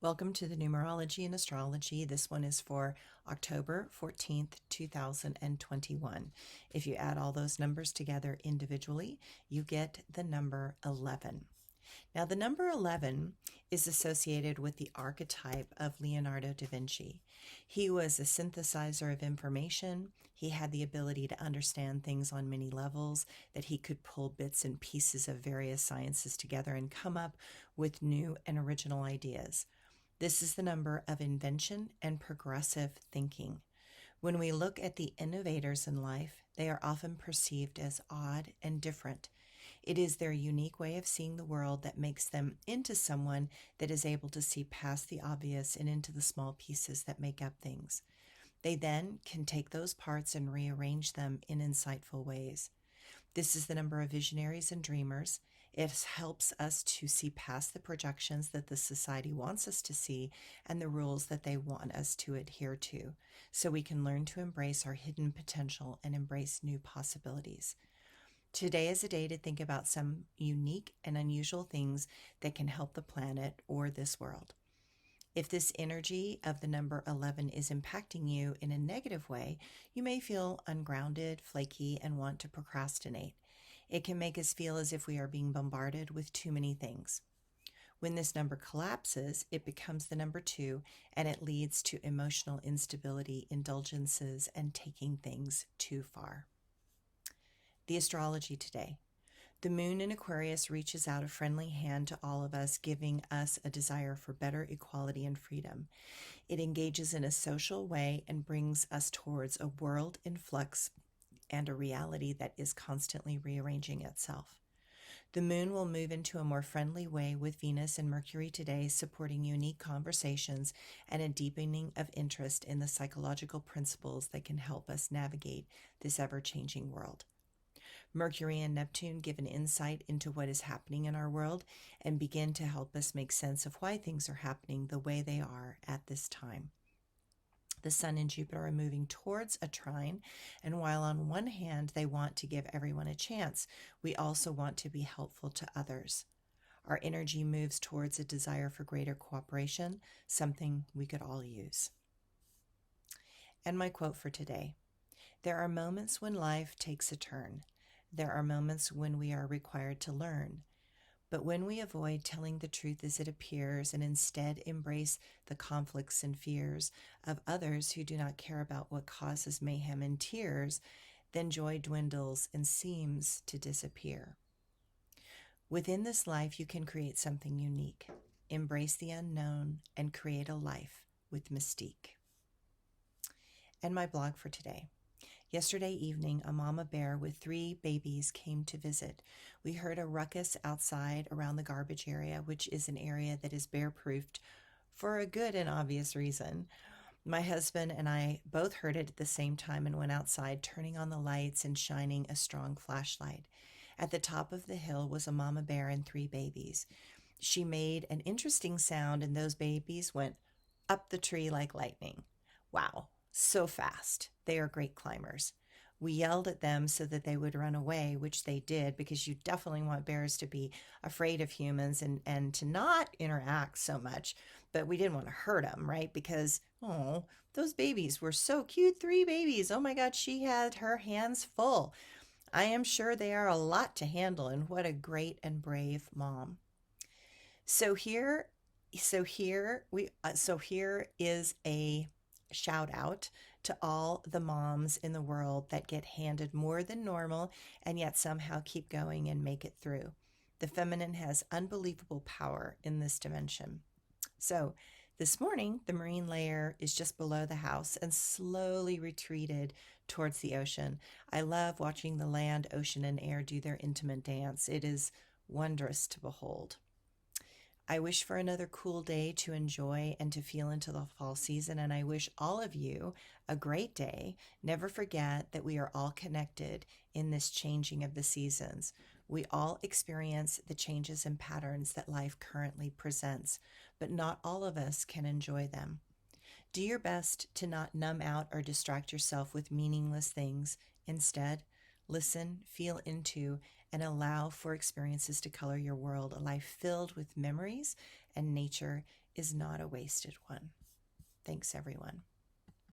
Welcome to the Numerology and Astrology. This one is for October 14th, 2021. If you add all those numbers together individually, you get the number 11. Now, the number 11 is associated with the archetype of Leonardo da Vinci. He was a synthesizer of information. He had the ability to understand things on many levels, that he could pull bits and pieces of various sciences together and come up with new and original ideas. This is the number of invention and progressive thinking. When we look at the innovators in life, they are often perceived as odd and different. It is their unique way of seeing the world that makes them into someone that is able to see past the obvious and into the small pieces that make up things. They then can take those parts and rearrange them in insightful ways. This is the number of visionaries and dreamers. It helps us to see past the projections that the society wants us to see and the rules that they want us to adhere to, so we can learn to embrace our hidden potential and embrace new possibilities. Today is a day to think about some unique and unusual things that can help the planet or this world. If this energy of the number 11 is impacting you in a negative way, you may feel ungrounded, flaky, and want to procrastinate. It can make us feel as if we are being bombarded with too many things. When this number collapses, it becomes the number 2, and it leads to emotional instability, indulgences, and taking things too far. The astrology today. The moon in Aquarius reaches out a friendly hand to all of us, giving us a desire for better equality and freedom. It engages in a social way and brings us towards a world in flux and a reality that is constantly rearranging itself. The moon will move into a more friendly way with Venus and Mercury today, supporting unique conversations and a deepening of interest in the psychological principles that can help us navigate this ever-changing world. Mercury and Neptune give an insight into what is happening in our world and begin to help us make sense of why things are happening the way they are at this time. The Sun and Jupiter are moving towards a trine, and while on one hand they want to give everyone a chance, we also want to be helpful to others. Our energy moves towards a desire for greater cooperation, something we could all use. And my quote for today: there are moments when life takes a turn. There are moments when we are required to learn. But when we avoid telling the truth as it appears and instead embrace the conflicts and fears of others who do not care about what causes mayhem and tears, then joy dwindles and seems to disappear. Within this life, you can create something unique. Embrace the unknown and create a life with mystique. And my blog for today. Yesterday evening, a mama bear with 3 babies came to visit. We heard a ruckus outside around the garbage area, which is an area that is bear-proofed for a good and obvious reason. My husband and I both heard it at the same time and went outside, turning on the lights and shining a strong flashlight. At the top of the hill was a mama bear and 3 babies. She made an interesting sound, and those babies went up the tree like lightning. Wow. So fast. They are great climbers. We yelled at them so that they would run away, which they did, because you definitely want bears to be afraid of humans and to not interact so much. But we didn't want to hurt them, right? Because, oh, those babies were so cute. 3 babies. Oh my God, she had her hands full. I am sure they are a lot to handle, and what a great and brave mom. So here is a shout out to all the moms in the world that get handed more than normal and yet somehow keep going and make it through. The feminine has unbelievable power in this dimension. So this morning, the marine layer is just below the house and slowly retreated towards the ocean. I love watching the land, ocean, and air do their intimate dance. It is wondrous to behold. I wish for another cool day to enjoy and to feel into the fall season, and I wish all of you a great day. Never forget that we are all connected in this changing of the seasons. We all experience the changes and patterns that life currently presents, but not all of us can enjoy them. Do your best to not numb out or distract yourself with meaningless things. Instead, listen, feel into, and allow for experiences to color your world, a life filled with memories and nature is not a wasted one. Thanks, everyone.